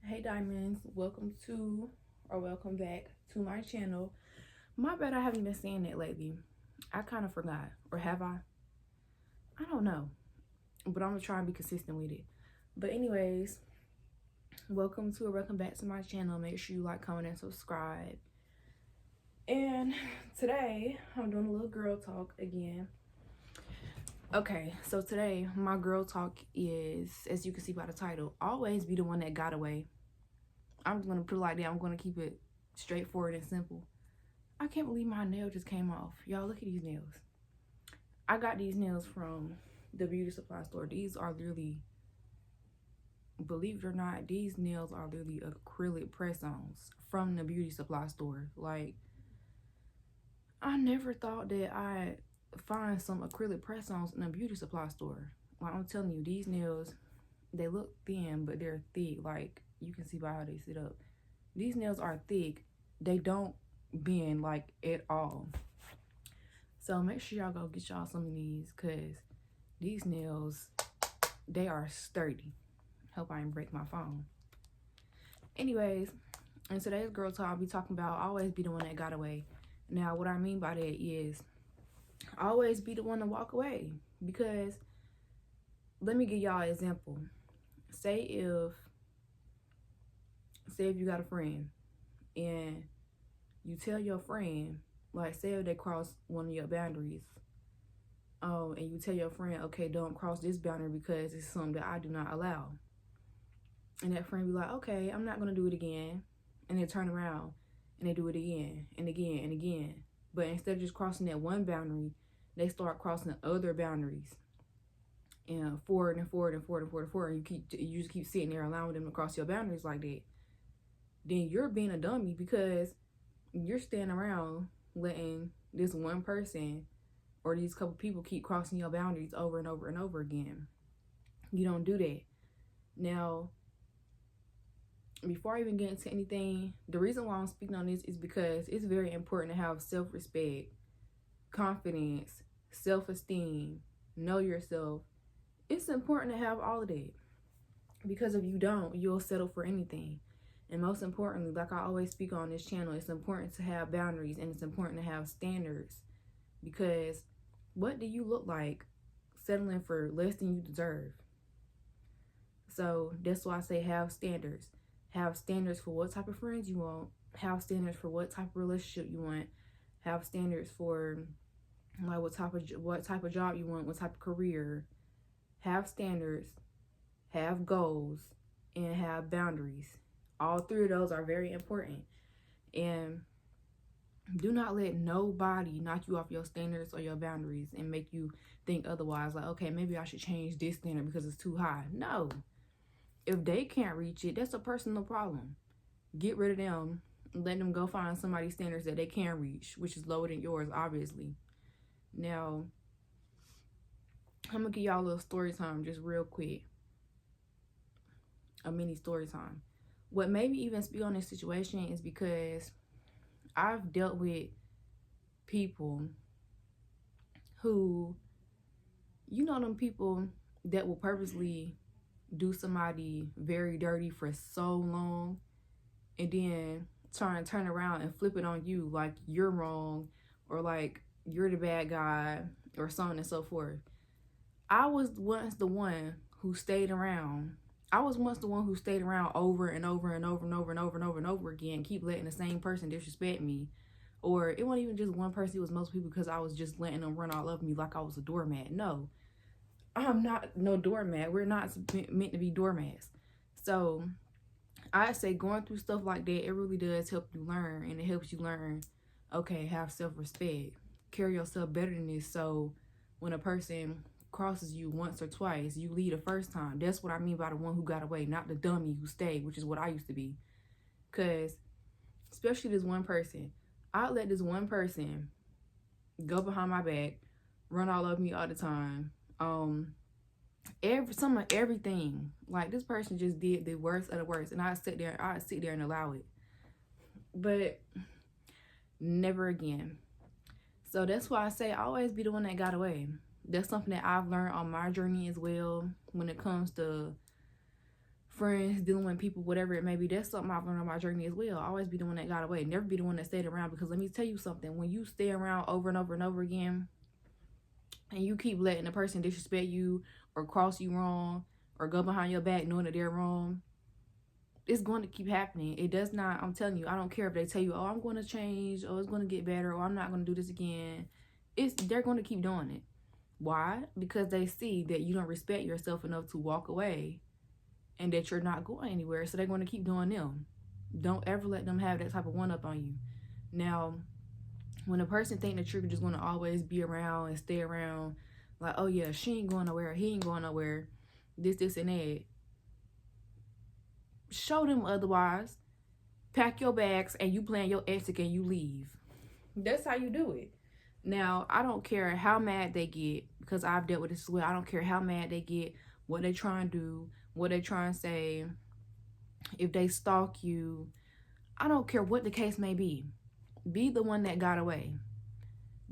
Hey diamonds, welcome back to my channel. My bad, I haven't been saying that lately. I kind of forgot, or have I don't know, but I'm gonna try and be consistent with it. But anyways, welcome back to my channel. Make sure you like, comment, and subscribe. And today I'm doing a little girl talk again. Okay, so today my girl talk is, as you can see by the title, always be the one that got away. I'm just gonna put it like that. I'm gonna keep it straightforward and simple. I can't believe my nail just came off. Y'all, look at these nails. I got these nails from the beauty supply store. These are literally, believe it or not, these nails are literally acrylic press-ons from the beauty supply store. Like, I never thought that I'd find some acrylic press-ons in a beauty supply store. Like, I'm telling you, these nails, they look thin, but they're thick. Like, you can see by how they sit up. These nails are thick. They don't bend, like, at all. So make sure y'all go get y'all some of these, because these nails, they are sturdy. Hope I didn't break my phone. Anyways, in today's girl talk, I'll be talking about always be the one that got away. Now, what I mean by that is always be the one to walk away. Because let me give y'all an example. Say if you got a friend and you tell your friend, like, say if they cross one of your boundaries, and you tell your friend, okay, don't cross this boundary because it's something that I do not allow. And that friend be like, okay, I'm not gonna do it again. And they turn around and they do it again and again and again. But instead of just crossing that one boundary, they start crossing the other boundaries, and forward and forward and forward and forward and forward. And you just keep sitting there allowing them to cross your boundaries like that. Then you're being a dummy, because you're standing around letting this one person or these couple people keep crossing your boundaries over and over and over again. You don't do that. Now, before I even get into anything, the reason why I'm speaking on this is because it's very important to have self-respect, confidence, self-esteem, know yourself. It's important to have all of that, because if you don't, you'll settle for anything. And most importantly, like I always speak on this channel, it's important to have boundaries and it's important to have standards. Because what do you look like settling for less than you deserve? So that's why I say have standards. Have standards for what type of friends you want. Have standards for what type of relationship you want. Have standards for like what type of job you want, what type of career. Have standards, have goals, and have boundaries. All three of those are very important. And do not let nobody knock you off your standards or your boundaries and make you think otherwise. Like, okay, maybe I should change this standard because it's too high. No. If they can't reach it, that's a personal problem. Get rid of them. Let them go find somebody's standards that they can reach, which is lower than yours, obviously. Now, I'm going to give y'all a little story time just real quick. A mini story time. What made me even speak on this situation is because I've dealt with people who, you know, them people that will purposely do somebody very dirty for so long and then try and turn around and flip it on you like you're wrong or like you're the bad guy or so on and so forth. I was once the one who stayed around. Over and over and over and over and over and over and over again, keep letting the same person disrespect me. Or it wasn't even just one person, it was most people, because I was just letting them run all over me like I was a doormat. No, I'm not no doormat. We're not meant to be doormats. So I say going through stuff like that, it really does help you learn, and it helps you learn, okay, have self-respect, carry yourself better than this. So when a person crosses you once or twice, you leave the first time. That's what I mean by the one who got away, not the dummy who stayed, which is what I used to be. Because especially this one person, I let this one person go behind my back, run all over me all the time, everything. Like, this person just did the worst of the worst, and I'd sit there and allow it. But never again. So that's why I say always be the one that got away. That's something that I've learned on my journey as well when it comes to friends, dealing with people, whatever it may be. That's something I've learned on my journey as well. Always be the one that got away. Never be the one that stayed around. Because let me tell you something. When you stay around over and over and over again, and you keep letting the person disrespect you or cross you wrong or go behind your back knowing that they're wrong, it's going to keep happening. It does not, I'm telling you, I don't care if they tell you, oh, I'm going to change, or it's going to get better, or I'm not going to do this again. They're going to keep doing it. Why? Because they see that you don't respect yourself enough to walk away and that you're not going anywhere. So they're going to keep doing them. Don't ever let them have that type of one-up on you. Now, when a person think that you're just going to always be around and stay around, like, oh yeah, she ain't going nowhere, he ain't going nowhere, this, and that, show them otherwise. Pack your bags and you plan your exit and you leave. That's how you do it. Now, I don't care how mad they get, because I've dealt with this as well. I don't care how mad they get, what they try and do, what they try and say, if they stalk you. I don't care what the case may be. Be the one that got away.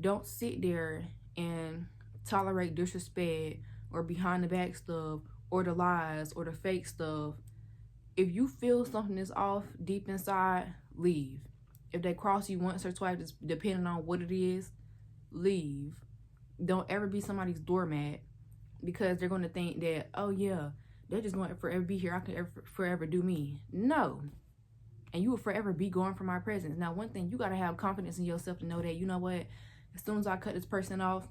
Don't sit there and tolerate disrespect or behind the back stuff or the lies or the fake stuff. If you feel something is off deep inside, leave. If they cross you once or twice, depending on what it is, leave. Don't ever be somebody's doormat, because they're going to think that, oh yeah, they're just going to forever be here. I can forever do me. No. And you will forever be gone from my presence. Now, one thing, you got to have confidence in yourself to know that, you know what, as soon as I cut this person off,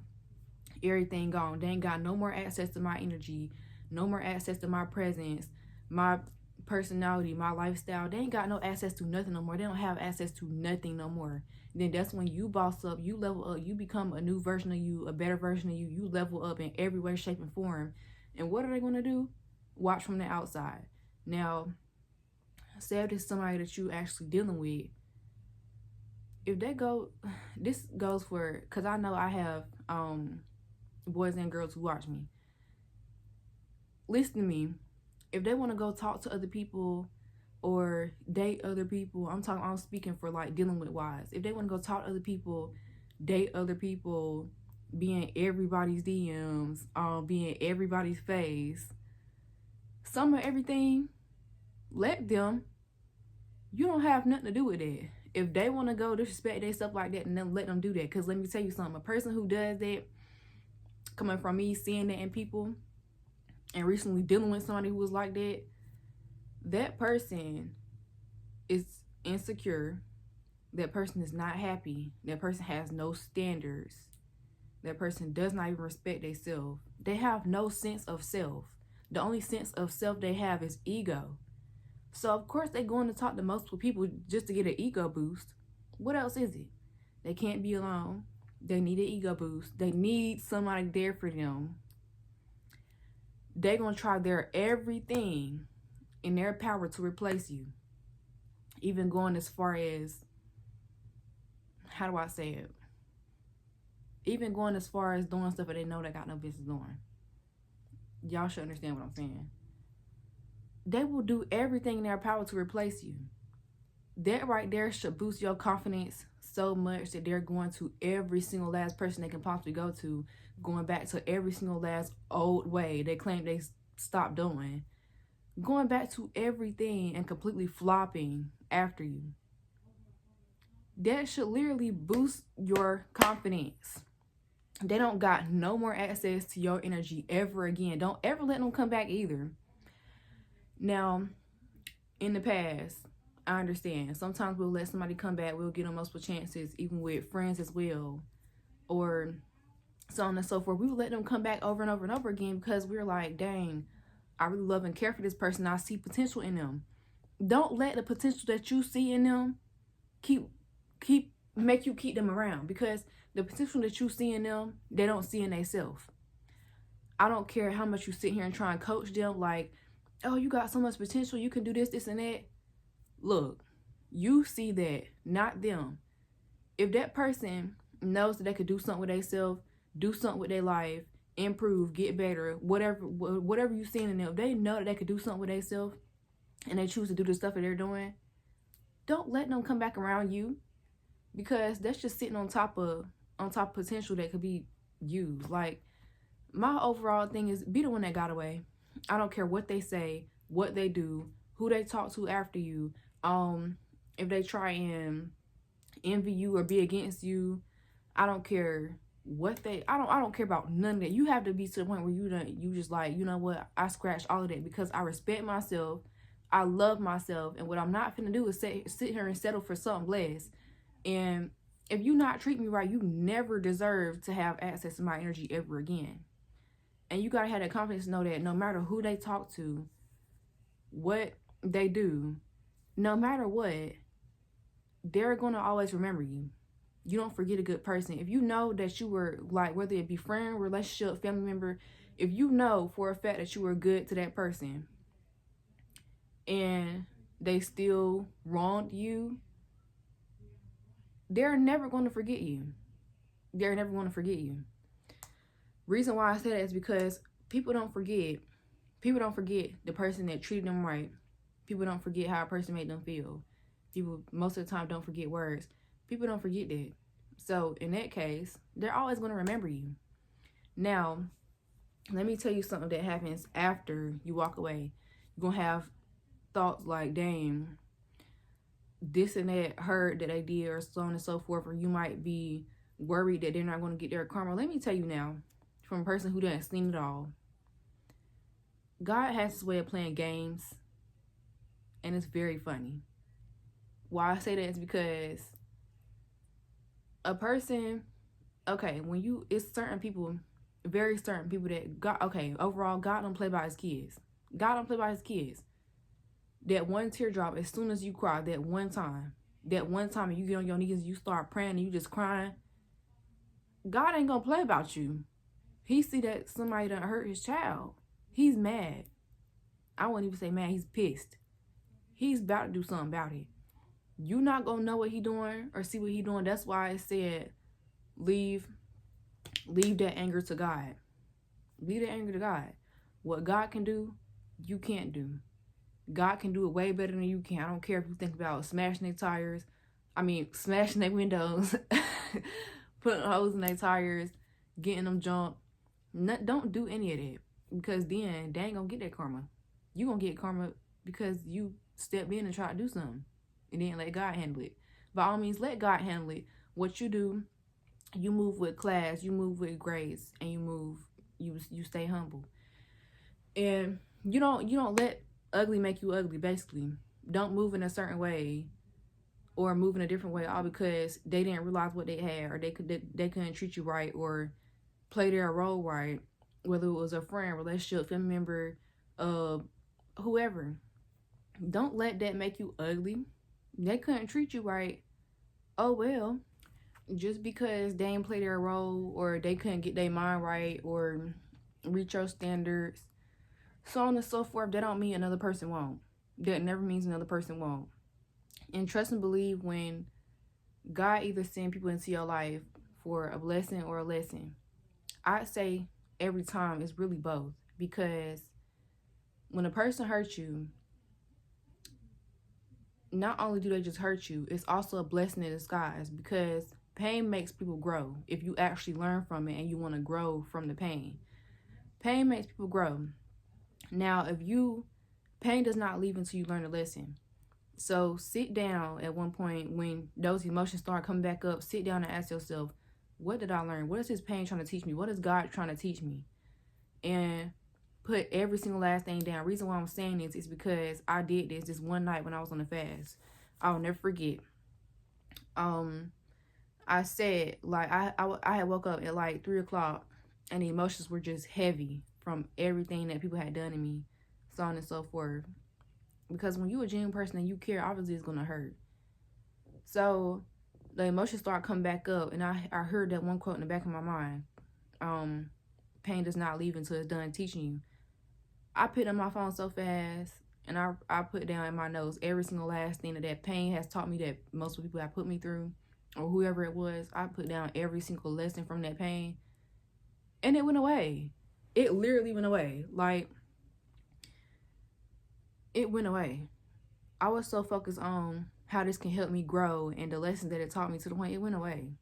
everything gone. They ain't got no more access to my energy, no more access to my presence, my personality, my lifestyle. They ain't got no access to nothing no more. They don't have access to nothing no more. Then that's when you boss up, you level up, you become a new version of you, a better version of you. You level up in every way, shape, and form. And what are they going to do? Watch from the outside. Now, say if it's somebody that you actually dealing with, if they go, this goes for, because I know I have boys and girls who watch me. Listen to me. If they want to go talk to other people or date other people, I'm speaking for like dealing with wives. If they want to go talk to other people, date other people, be in everybody's DMs, be in everybody's face, some of everything, let them. You don't have nothing to do with it. If they want to go disrespect their stuff like that, and then let them do that. Because let me tell you something. A person who does that, coming from me, seeing that in people, and recently dealing with somebody who was like that, that person is insecure. That person is not happy. That person has no standards. That person does not even respect themselves. They have no sense of self. The only sense of self they have is ego. So, of course, they're going to talk to multiple people just to get an ego boost. What else is it? They can't be alone. They need an ego boost. They need somebody there for them. They're going to try their everything in their power to replace you. Even going as far as, how do I say it? Even going as far as doing stuff that they know they got no business doing. Y'all should understand what I'm saying. They will do everything in their power to replace you. That right there should boost your confidence so much that they're going to every single last person they can possibly go to, going back to every single last old way they claim they stopped doing, going back to everything and completely flopping after you. That should literally boost your confidence. They don't got no more access to your energy ever again. Don't ever let them come back either. Now, in the past, I understand. Sometimes we'll let somebody come back. We'll give them multiple chances, even with friends as well, or so on and so forth. We will let them come back over and over and over again because we're like, dang, I really love and care for this person. I see potential in them. Don't let the potential that you see in them make you keep them around, because the potential that you see in them, they don't see in theyself. I don't care how much you sit here and try and coach them like, oh, you got so much potential, you can do this, this, and that. Look, you see that, not them. If that person knows that they could do something with themselves, do something with their life, improve, get better, whatever you see in them, if they know that they could do something with themselves and they choose to do the stuff that they're doing, don't let them come back around you, because that's just sitting on top of potential that could be used. Like, my overall thing is, be the one that got away. I don't care what they say. what they do, who they talk to after you, if they try and envy you or be against you. I don't care what they I don't care about none of that. You have to be to the point where you just like, you know what, I scratched all of that because I respect myself, I love myself, and what I'm not finna do is sit here and settle for something less. And if you not treat me right, you never deserve to have access to my energy ever again. And you gotta have that confidence to know that no matter who they talk to, what they do, no matter what, they're gonna always remember you. You don't forget a good person. If you know that you were, like, whether it be friend, relationship, family member, if you know for a fact that you were good to that person and they still wronged you, they're never going to forget you. They're never going to forget you. Reason why I say that is because people don't forget. People don't forget the person that treated them right. People don't forget how a person made them feel. People most of the time don't forget words. People don't forget that. So in that case, they're always going to remember you. Now, let me tell you something that happens after you walk away. You're going to have thoughts like, dang, this and that hurt that they did, or so on and so forth, or you might be worried that they're not going to get their karma. Let me tell you now, from a person who doesn't seen it all, God has his way of playing games, and it's very funny. Why I say that is because a person, okay, it's certain people, very certain people that God, okay, overall, God don't play by his kids. God don't play by his kids. That one teardrop, as soon as you cry, that one time and you get on your knees and you start praying and you just crying, God ain't gonna play about you. He see that somebody done hurt his child. He's mad. I wouldn't even say mad, he's pissed. He's about to do something about it. You not gonna know what he doing or see what he doing. That's why it said, leave that anger to God. Leave that anger to God. What God can do, you can't do. God can do it way better than you can. I don't care if you think about smashing their tires. Smashing their windows, putting holes in their tires, getting them jumped. Don't do any of that, because then they ain't gonna get that karma. You gonna get karma because you stepped in and tried to do something and then let God handle it. By all means, let God handle it. What you do, you move with class, you move with grace, and you stay humble. And you don't let ugly make you ugly, basically. Don't move in a certain way or move in a different way all because they didn't realize what they had, or they couldn't treat you right or play their role right, whether it was a friend, relationship, family member, whoever. Don't let that make you ugly. They couldn't treat you right. Oh well. Just because they didn't play their role or they couldn't get their mind right or reach your standards, so on and so forth, that don't mean another person won't. That never means another person won't. And trust and believe, when God either send people into your life for a blessing or a lesson, I'd say every time it's really both. Because when a person hurts you, not only do they just hurt you, it's also a blessing in disguise, because pain makes people grow. If you actually learn from it and you want to grow from the pain makes people grow. Now, pain does not leave until you learn a lesson. So sit down at one point when those emotions start coming back up. Sit down and ask yourself, what did I learn? What is this pain trying to teach me? What is God trying to teach me? And put every single last thing down. Reason why I'm saying this is because I did this one night when I was on the fast. I'll never forget. I said, like, I had woke up at like 3 o'clock and the emotions were just heavy from everything that people had done to me, so on and so forth. Because when you're a genuine person and you care, obviously it's gonna hurt. So the emotions start coming back up, and I heard that one quote in the back of my mind. Pain does not leave until it's done teaching you. I picked up my phone so fast, and I put down in my notes every single last thing that pain has taught me, that most of the people have put me through, or whoever it was. I put down every single lesson from that pain, and it went away. It literally went away. Like, it went away. I was so focused on how this can help me grow and the lessons that it taught me, to the point it went away.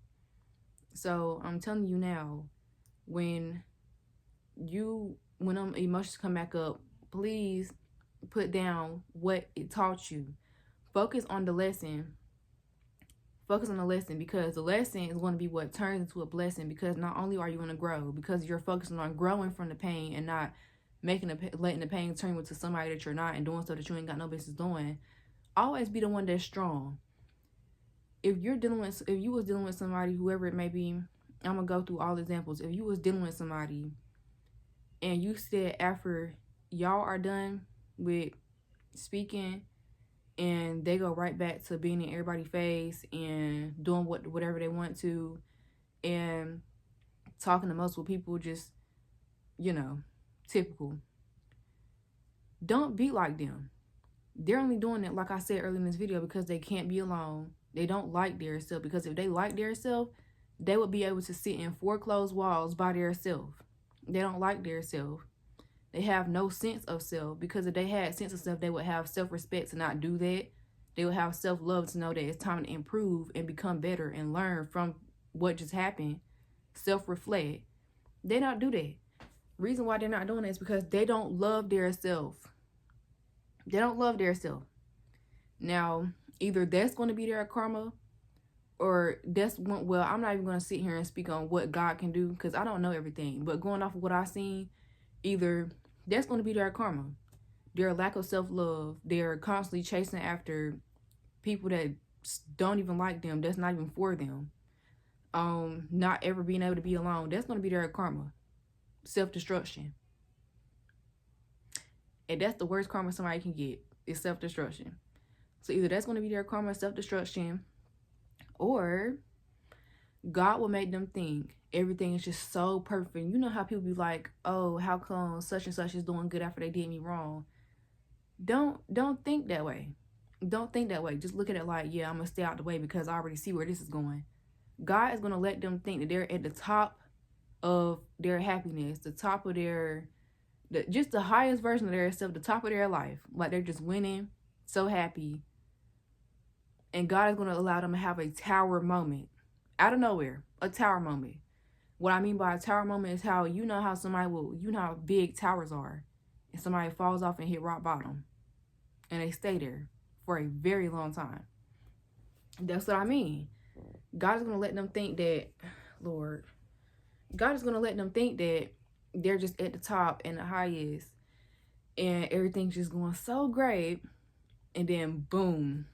So I'm telling you now, when them emotions come back up, please put down what it taught you. Focus on the lesson. Focus on the lesson, because the lesson is going to be what turns into a blessing, because not only are you going to grow, because you're focusing on growing from the pain and not letting the pain turn you into somebody that you're not and doing stuff that you ain't got no business doing. Always be the one that's strong. If you was dealing with somebody, whoever it may be, I'm going to go through all examples. If you was dealing with somebody and you said after y'all are done with speaking and they go right back to being in everybody's face and doing whatever they want to and talking to multiple people, just, typical. Don't be like them. They're only doing it, like I said earlier in this video, because they can't be alone. They don't like their self, because if they like their self, they would be able to sit in 4 closed walls by their self. They don't like their self. They have no sense of self, because if they had sense of self, they would have self-respect to not do that. They would have self-love to know that it's time to improve and become better and learn from what just happened. Self-reflect. They don't do that. Reason why they're not doing that is because they don't love their self. They don't love their self. Now, either that's going to be their karma, or I'm not even going to sit here and speak on what God can do, because I don't know everything. But going off of what I've seen, either that's going to be their karma. Their lack of self-love. They're constantly chasing after people that don't even like them. That's not even for them. Not ever being able to be alone. That's going to be their karma. Self-destruction. And that's the worst karma somebody can get, is self-destruction. So either that's going to be their karma, self-destruction, or God will make them think everything is just so perfect. You know how people be like, oh, how come such and such is doing good after they did me wrong? Don't think that way. Don't think that way. Just look at it like, yeah, I'm going to stay out the way because I already see where this is going. God is going to let them think that they're at the top of their happiness, the top of just the highest version of their self, the top of their life. Like they're just winning, so happy. And God is going to allow them to have a tower moment. Out of nowhere, a tower moment. What I mean by a tower moment is how how big towers are. And somebody falls off and hit rock bottom. And they stay there for a very long time. That's what I mean. God is going to let them think that, Lord, God is going to let them think that they're just at the top and the highest. And everything's just going so great. And then, boom,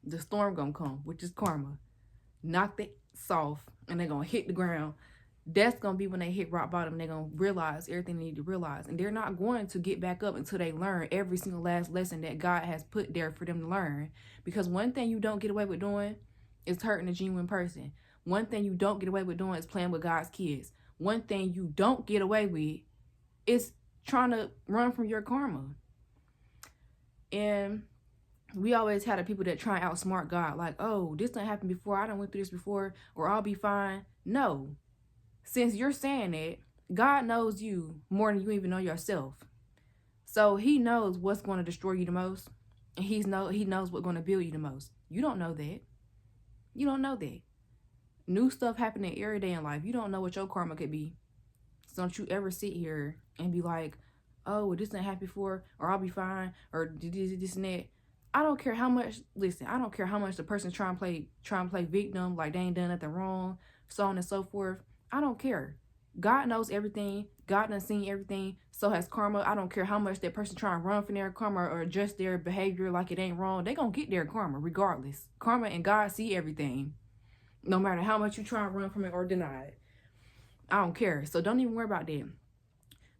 the storm going to come, which is karma. Knock it soft, and they're going to hit the ground. That's going to be when they hit rock bottom. They're going to realize everything they need to realize. And they're not going to get back up until they learn every single last lesson that God has put there for them to learn. Because one thing you don't get away with doing is hurting a genuine person. One thing you don't get away with doing is playing with God's kids. One thing you don't get away with is trying to run from your karma. And we always had the people that try and outsmart God. Like, oh, this didn't happen before. I done went through this before. Or I'll be fine. No. Since you're saying it, God knows you more than you even know yourself. So he knows what's going to destroy you the most. And he knows what's going to build you the most. You don't know that. You don't know that. New stuff happening every day in life. You don't know what your karma could be. So don't you ever sit here and be like, oh, well, this didn't happen before, or I'll be fine, or this and that. I don't care how much, I don't care how much the person trying to play victim, like they ain't done nothing wrong, so on and so forth. I don't care. God knows everything. God done seen everything. So has karma. I don't care how much that person trying to run from their karma or adjust their behavior like it ain't wrong. They gonna get their karma regardless. Karma and God see everything. No matter how much you try to run from it or deny it. I don't care. So don't even worry about that.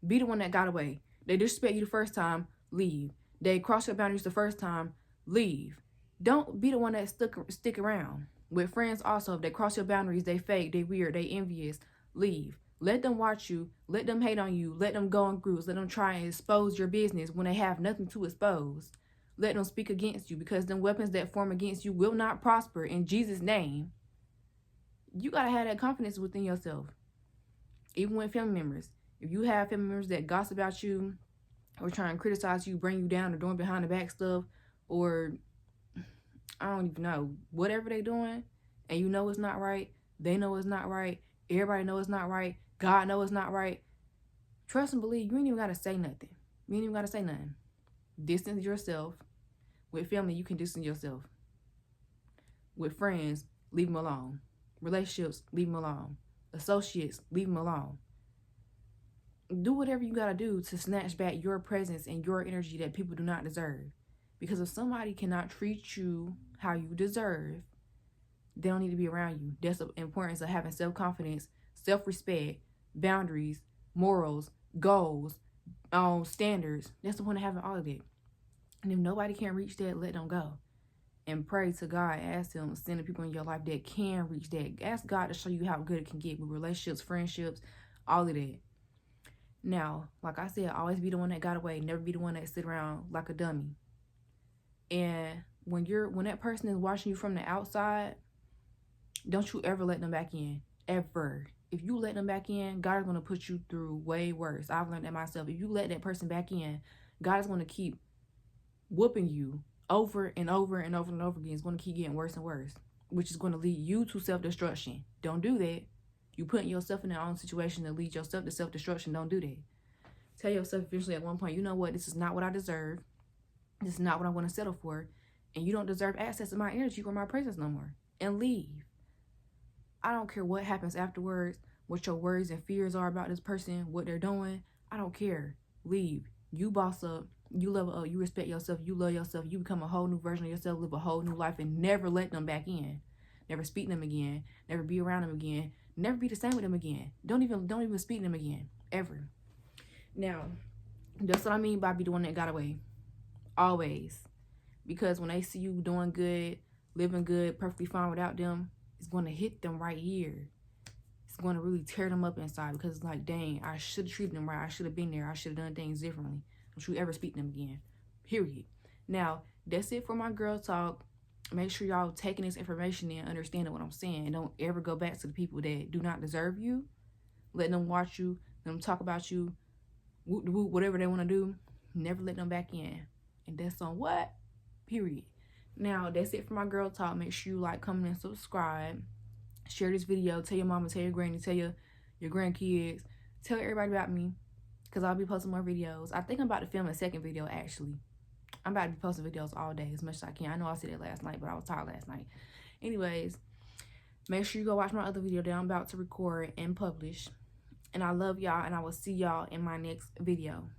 Be the one that got away. They disrespect you the first time, leave. They cross your boundaries the first time, leave. Don't be the one that stick around. With friends also, if they cross your boundaries, they fake, they weird, they envious, leave. Let them watch you, let them hate on you, let them go in groups, let them try and expose your business when they have nothing to expose. Let them speak against you, because them weapons that form against you will not prosper in Jesus' name. You gotta have that confidence within yourself. Even with family members. If you have family members that gossip about you, or try and criticize you, bring you down, or doing behind the back stuff, or I don't even know, whatever they doing, and you know it's not right, they know it's not right, everybody know it's not right, God know it's not right, trust and believe, you ain't even got to say nothing. You ain't even got to say nothing. Distance yourself. With family, you can distance yourself. With friends, leave them alone. Relationships, leave them alone. Associates, leave them alone. Do whatever you gotta do to snatch back your presence and your energy that people do not deserve. Because if somebody cannot treat you how you deserve, they don't need to be around you. That's the importance of having self-confidence, self-respect, boundaries, morals, goals, standards. That's the point of having all of it. And if nobody can reach that, let them go. And pray to God. Ask Him, send the people in your life that can reach that. Ask God to show you how good it can get with relationships, friendships, all of that. Now, like I said, always be the one that got away. Never be the one that sit around like a dummy. And when that person is watching you from the outside, don't you ever let them back in. Ever. If you let them back in, God is going to put you through way worse. I've learned that myself. If you let that person back in, God is going to keep whooping you over and over and over and over again. It's going to keep getting worse and worse, which is going to lead you to self-destruction. Don't do that. You putting yourself in your own situation to lead yourself to self-destruction. Don't do that. Tell yourself eventually at one point, you know what? This is not what I deserve. This is not what I want to settle for. And you don't deserve access to my energy or my presence no more. And leave. I don't care what happens afterwards, what your worries and fears are about this person, what they're doing. I don't care. Leave. You boss up. You level up. You respect yourself. You love yourself. You become a whole new version of yourself. Live a whole new life and never let them back in. Never speak to them again. Never be around them again. Never be the same with them again. Don't even speak to them again. Ever. Now, that's what I mean by be the one that got away. Always. Because when they see you doing good, living good, perfectly fine without them, it's going to hit them right here. It's going to really tear them up inside because it's like, dang, I should have treated them right. I should have been there. I should have done things differently. Don't you ever speak to them again. Period. Now, that's it for my girl talk. Make sure y'all taking this information in, understanding what I'm saying. And don't ever go back to the people that do not deserve you. Let them watch you. Let them talk about you. Whatever they want to do. Never let them back in. And that's on what? Period. Now, that's it for my girl talk. Make sure you like, comment, and subscribe. Share this video. Tell your mama, tell your granny, tell your grandkids. Tell everybody about me. Because I'll be posting more videos. I think I'm about to film a second video, actually. I'm about to be posting videos all day as much as I can. I know I said it last night, but I was tired last night. Anyways, make sure you go watch my other video that I'm about to record and publish. And I love y'all, and I will see y'all in my next video.